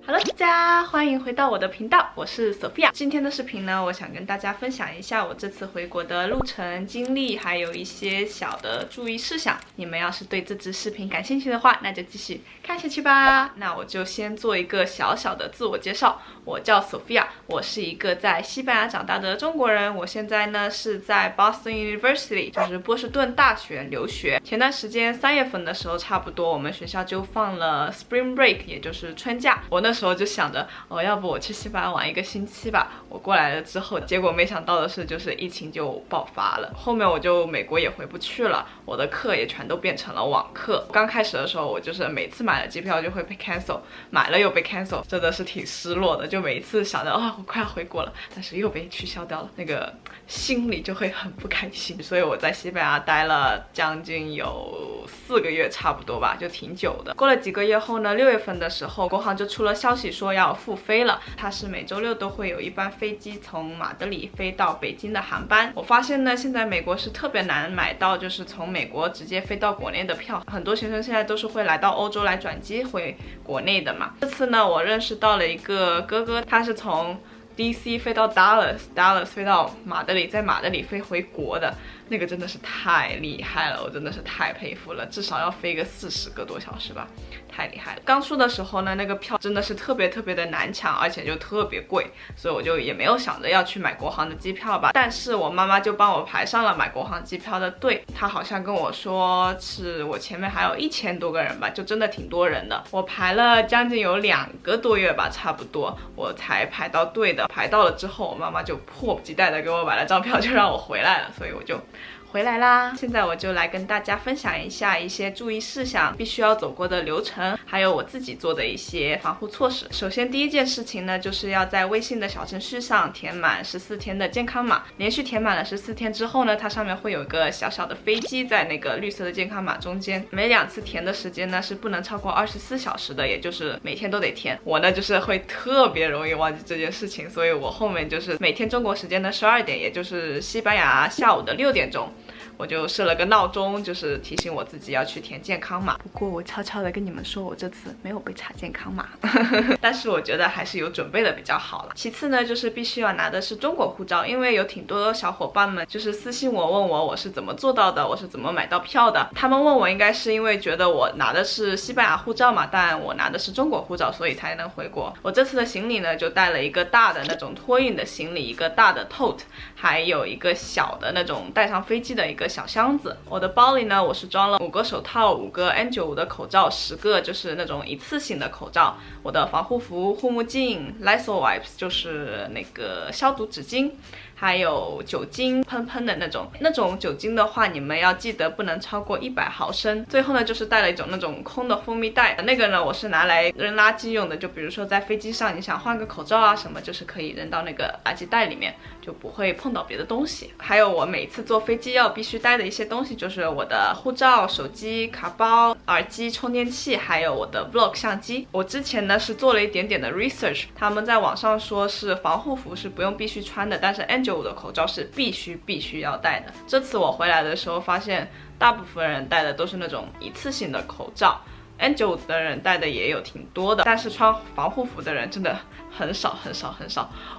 Hello， 大家欢迎回到我的频道，我是 Sophia。今天的视频呢，我想跟大家分享一下我这次回国的路程经历，还有一些小的注意事项。你们要是对这支视频感兴趣的话，那就继续看下去吧。那我就先做一个小小的自我介绍，我叫 Sophia， 我是一个在西班牙长大的中国人。我现在呢是在 Boston University， 就是波士顿大学留学。前段时间3月份的时候，差不多我们学校就放了 Spring Break， 也就是春假。我那时候就想着，要不我去西班牙玩1个星期吧。我过来了之后，结果没想到的是，就是疫情就爆发了。后面我就美国也回不去了，我的课也全都变成了网课。刚开始的时候，我就是每次买了机票就会被 cancel， 买了又被 cancel， 真的是挺失落的。就每一次想着，我快要回国了，但是又被取消掉了，那个心里就会很不开心。所以我在西班牙待了将近有4个月差不多吧，就挺久的。过了几个月后呢，6月份的时候，国航就出了消息说要复飞了。它是每周6都会有一班飞机从马德里飞到北京的航班。我发现呢，现在美国是特别难买到，就是从美国直接飞到国内的票。很多学生现在都是会来到欧洲来转机回国内的嘛。这次呢，我认识到了一个哥哥，他是从DC 飞到 Dallas 飞到马德里，在马德里飞回国的，那个真的是太厉害了，我真的是太佩服了，至少要飞个40个多小时吧，太厉害了。刚出的时候呢，那个票真的是特别的难抢，而且就特别贵，所以我就也没有想着要去买国航的机票吧。但是我妈妈就帮我排上了买国航机票的队，她好像跟我说是我前面还有1000多个人吧，就真的挺多人的。我排了将近有2个多月吧，差不多我才排到队的。排到了之后，我妈妈就迫不及待的给我买了张票，就让我回来了，所以我就回来啦。现在我就来跟大家分享一下一些注意事项，必须要走过的流程，还有我自己做的一些防护措施。首先第一件事情呢，就是要在微信的小程序上填满14天的健康码。连续填满了14天之后呢，它上面会有一个小小的飞机在那个绿色的健康码中间。每2次填的时间呢是不能超过24小时的，也就是每天都得填。我呢就是会特别容易忘记这件事情，所以我后面就是每天中国时间的12点，也就是西班牙下午的6点钟，我就设了个闹钟，就是提醒我自己要去填健康码。不过我悄悄的跟你们说，我这次没有被查健康码但是我觉得还是有准备的比较好了。其次呢，就是必须要拿的是中国护照，因为有挺多小伙伴们就是私信我问我是怎么做到的，我是怎么买到票的。他们问我应该是因为觉得我拿的是西班牙护照嘛，但我拿的是中国护照，所以才能回国。我这次的行李呢，就带了一个大的那种托运的行李，一个大的 tote， 还有一个小的那种带上飞机的一个小箱子。我的包里呢，我是装了5个手套、5个 N95 的口罩、10个就是那种一次性的口罩，我的防护服、护目镜、Lysol wipes 就是那个消毒纸巾，还有酒精喷的那种酒精的话，你们要记得不能超过100毫升。最后呢，就是带了一种那种空的蜂蜜袋，那个呢我是拿来扔垃圾用的，就比如说在飞机上你想换个口罩啊什么，就是可以扔到那个垃圾袋里面，就不会碰到别的东西。还有我每次坐飞机要必须带的一些东西，就是我的护照、手机、卡包、耳机、充电器，还有我的 vlog 相机。我之前呢是做了一点点的 research， 他们在网上说是防护服是不用必须穿的，但是 N95 的口罩是必须要戴的。这次我回来的时候发现大部分人戴的都是那种一次性的口罩，N95 的人戴的也有挺多的，但是穿防护服的人真的很少。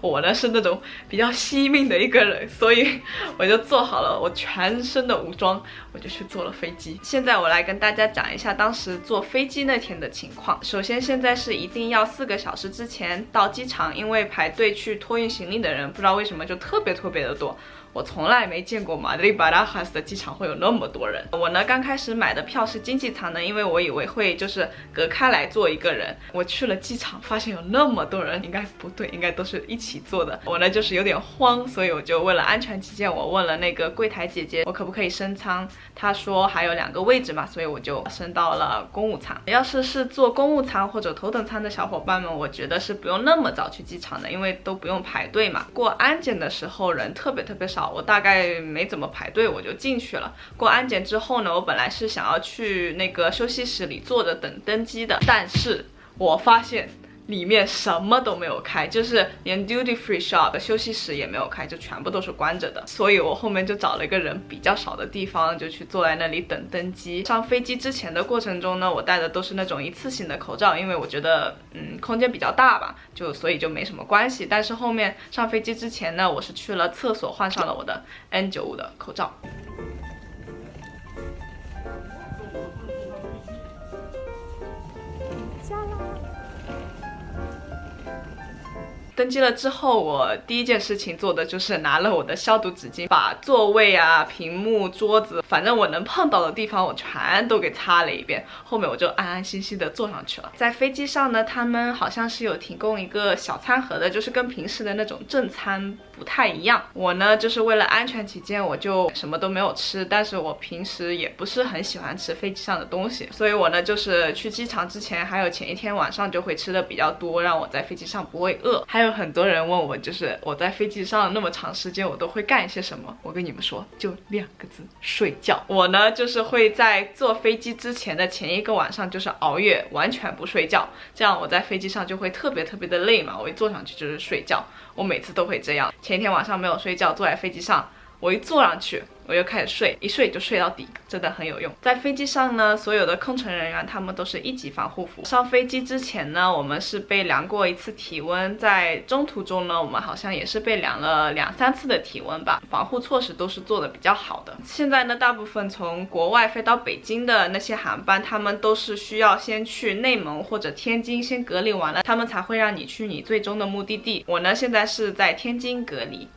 我呢是那种比较惜命的一个人，所以我就做好了我全身的武装，我就去坐了飞机。现在我来跟大家讲一下当时坐飞机那天的情况。首先现在是一定要4个小时之前到机场，因为排队去托运行李的人不知道为什么就特别的多。我从来没见过马德里巴拉哈斯的机场会有那么多人。我呢刚开始买的票是经济舱的，因为我以为会就是隔开来坐一个人。我去了机场发现有那么多人，应该不对，应该都是一起坐的。我呢就是有点慌，所以我就为了安全起见，我问了那个柜台姐姐我可不可以升舱，她说还有2个位置嘛，所以我就升到了公务舱。要是坐公务舱或者头等舱的小伙伴们，我觉得是不用那么早去机场的，因为都不用排队嘛。过安检的时候人特别少，我大概没怎么排队我就进去了。过安检之后呢，我本来是想要去那个休息室里坐着等登机的，但是我发现里面什么都没有开，就是连 duty free shop 休息室也没有开，就全部都是关着的。所以我后面就找了一个人比较少的地方，就去坐在那里等登机。上飞机之前的过程中呢，我戴的都是那种一次性的口罩，因为我觉得空间比较大吧，所以就没什么关系。但是后面上飞机之前呢，我是去了厕所换上了我的 N95的口罩。登机了之后，我第一件事情做的就是拿了我的消毒纸巾，把座位啊、屏幕、桌子，反正我能碰到的地方，我全都给擦了一遍。后面我就安安心心的坐上去了。在飞机上呢，他们好像是有提供一个小餐盒的，就是跟平时的那种正餐不太一样。我呢，就是为了安全起见，我就什么都没有吃。但是我平时也不是很喜欢吃飞机上的东西，所以我呢，就是去机场之前，还有前一天晚上就会吃的比较多，让我在飞机上不会饿。还有很多人问我，就是我在飞机上那么长时间，我都会干一些什么？我跟你们说，就2个字：睡觉。我呢，就是会在坐飞机之前的前一个晚上，就是熬夜，完全不睡觉。这样我在飞机上就会特别的累嘛，我一坐上去就是睡觉。我每次都会这样，前一天晚上没有睡觉，坐在飞机上，我一坐上去我就开始睡，一睡就睡到底，真的很有用。在飞机上呢，所有的空乘人员他们都是1级防护服。上飞机之前呢，我们是被量过1次体温，在中途中呢，我们好像也是被量了2、3次的体温吧。防护措施都是做的比较好的。现在呢，大部分从国外飞到北京的那些航班，他们都是需要先去内蒙或者天津先隔离完了，他们才会让你去你最终的目的地。我呢，现在是在天津隔离。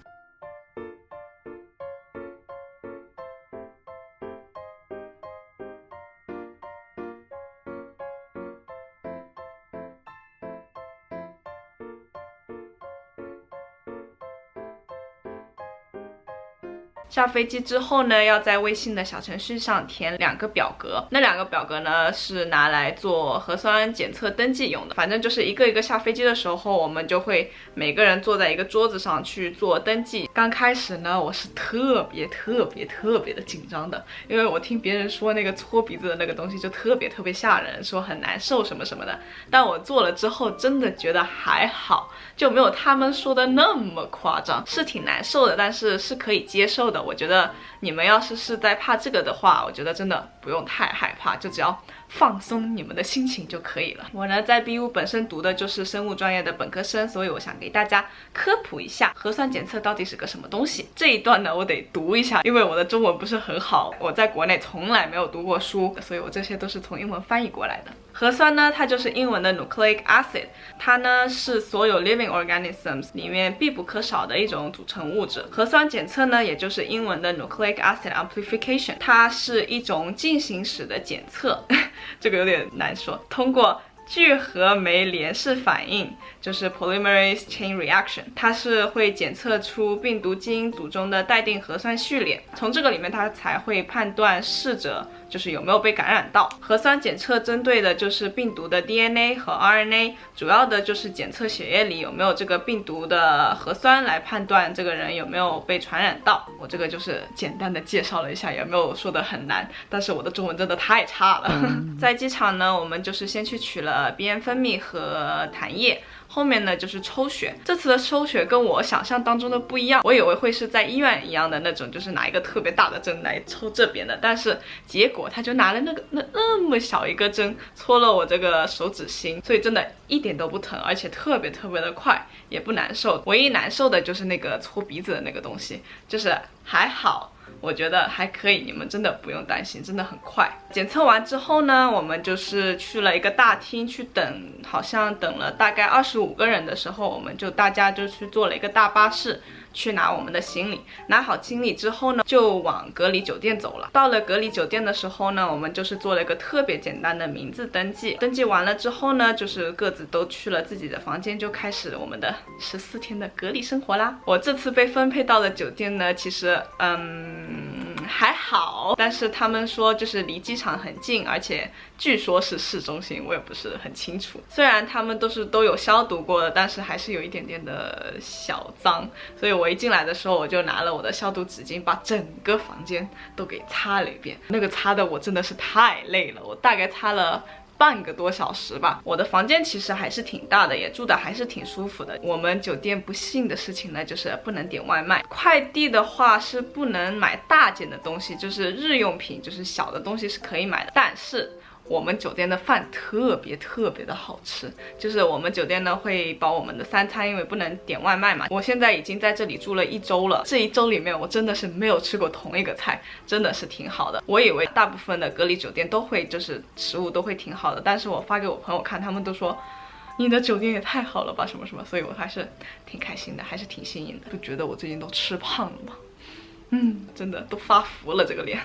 下飞机之后呢，要在微信的小程序上填2个表格，那2个表格呢是拿来做核酸检测登记用的。反正就是一个一个下飞机的时候，我们就会每个人坐在一个桌子上去做登记。刚开始呢，我是特别的紧张的，因为我听别人说那个搓鼻子的那个东西就特别吓人，说很难受什么什么的。但我做了之后，真的觉得还好，就没有他们说的那么夸张，是挺难受的，但是是可以接受的。我觉得你们要是在怕这个的话，我觉得真的不用太害怕，就只要放松你们的心情就可以了。我呢在 BU 本身读的就是生物专业的本科生，所以我想给大家科普一下核酸检测到底是个什么东西。这一段呢我得读一下，因为我的中文不是很好，我在国内从来没有读过书，所以我这些都是从英文翻译过来的。核酸呢，它就是英文的 nucleic acid， 它呢是所有 living organisms 里面必不可少的一种组成物质。核酸检测呢，也就是英文的 nucleic acid amplification， 它是一种进行时的检测，这个有点难说，通过聚合酶联式反应，就是 polymerase chain reaction， 它是会检测出病毒基因组中的待定核酸序列，从这个里面它才会判断逝者就是有没有被感染到。核酸检测针对的就是病毒的 DNA 和 RNA， 主要的就是检测血液里有没有这个病毒的核酸，来判断这个人有没有被传染到。我这个就是简单的介绍了一下，也没有说的很难，但是我的中文真的太差了。在机场呢，我们就是先去取了鼻炎分泌和痰液，后面呢就是抽血。这次的抽血跟我想象当中的不一样，我以为会是在医院一样的那种，就是拿一个特别大的针来抽这边的，但是结果他就拿了那么小一个针戳了我这个手指心，所以真的一点都不疼，而且特别的快，也不难受。唯一难受的就是那个搓鼻子的那个东西，就是还好，我觉得还可以，你们真的不用担心，真的很快。检测完之后呢，我们就是去了一个大厅去等，好像等了大概25个人的时候，我们就大家就去坐了一个大巴士去拿我们的行李。拿好行李之后呢，就往隔离酒店走了。到了隔离酒店的时候呢，我们就是做了一个特别简单的名字登记。登记完了之后呢，就是各自都去了自己的房间，就开始我们的14天的隔离生活啦。我这次被分配到的酒店呢，其实还好，但是他们说就是离机场很近，而且据说是市中心，我也不是很清楚。虽然他们都有消毒过的，但是还是有一点点的小脏，所以我一进来的时候，我就拿了我的消毒纸巾，把整个房间都给擦了一遍。那个擦的我真的是太累了，我大概擦了半个多小时吧。我的房间其实还是挺大的，也住的还是挺舒服的。我们酒店不幸的事情呢，就是不能点外卖，快递的话是不能买大件的东西，就是日用品，就是小的东西是可以买的，但是我们酒店的饭特别的好吃，就是我们酒店呢会包我们的3餐，因为不能点外卖嘛。我现在已经在这里住了1周了，这1周里面我真的是没有吃过同一个菜，真的是挺好的。我以为大部分的隔离酒店都会就是食物都会挺好的，但是我发给我朋友看，他们都说你的酒店也太好了吧什么什么，所以我还是挺开心的，还是挺幸运的。不觉得我最近都吃胖了吗？真的都发福了这个脸。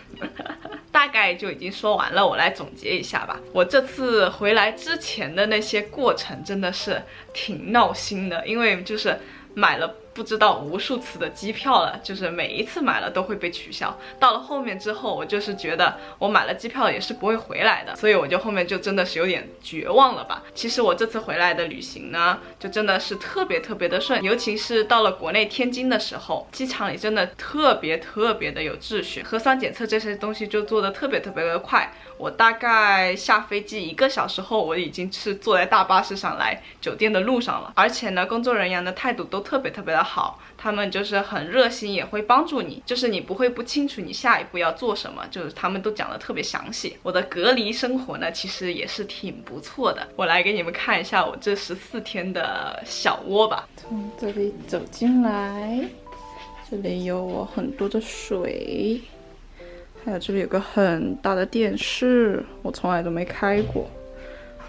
大概就已经说完了，我来总结一下吧。我这次回来之前的那些过程真的是挺闹心的，因为就是买了不知道无数次的机票了，就是每一次买了都会被取消。到了后面之后，我就是觉得我买了机票也是不会回来的，所以我就后面就真的是有点绝望了吧。其实我这次回来的旅行呢，就真的是特别的顺，尤其是到了国内天津的时候，机场里真的特别的有秩序，核酸检测这些东西就做的特别的快。我大概下飞机1个小时后，我已经是坐在大巴士上来酒店的路上了。而且呢，工作人员的态度都特别的好，他们就是很热心，也会帮助你，就是你不会不清楚你下一步要做什么，就是他们都讲的特别详细。我的隔离生活呢，其实也是挺不错的。我来给你们看一下我这14天的小窝吧。从这里走进来，这里有我很多的水。还有这里有个很大的电视，我从来都没开过。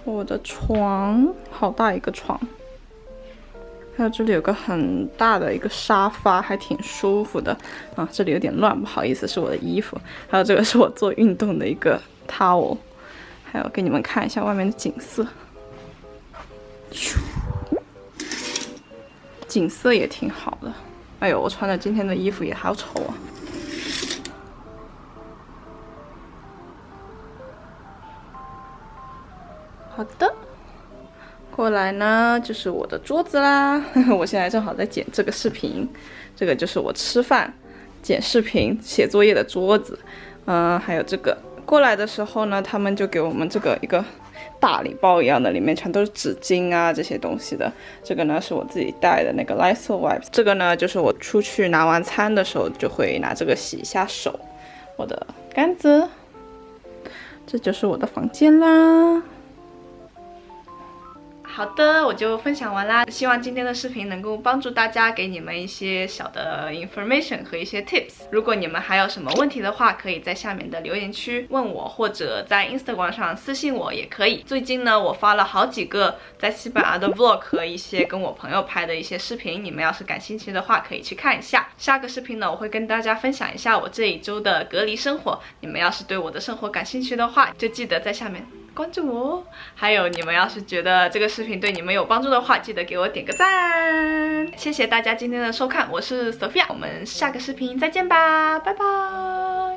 我的床，好大一个床。还有这里有个很大的一个沙发，还挺舒服的啊。这里有点乱，不好意思，是我的衣服。还有这个是我做运动的一个 towel。还有给你们看一下外面的景色，景色也挺好的。哎呦，我穿的今天的衣服也好丑啊。好的，过来呢就是我的桌子啦。我现在正好在剪这个视频，这个就是我吃饭、剪视频、写作业的桌子。还有这个过来的时候呢，他们就给我们这个一个大礼包一样的，里面全都是纸巾啊这些东西的。这个呢是我自己带的那个 Lysol wipes， 这个呢就是我出去拿完餐的时候就会拿这个洗一下手。我的杆子，这就是我的房间啦。好的，我就分享完啦。希望今天的视频能够帮助大家，给你们一些小的 information 和一些 tips。如果你们还有什么问题的话，可以在下面的留言区问我，或者在 Instagram 上私信我也可以。最近呢，我发了好几个在西班牙的 vlog 和一些跟我朋友拍的一些视频，你们要是感兴趣的话，可以去看一下。下个视频呢，我会跟大家分享一下我这1周的隔离生活。你们要是对我的生活感兴趣的话，就记得在下面关注我哦。还有你们要是觉得这个视频对你们有帮助的话，记得给我点个赞。谢谢大家今天的收看，我是 Sophia， 我们下个视频再见吧，拜拜。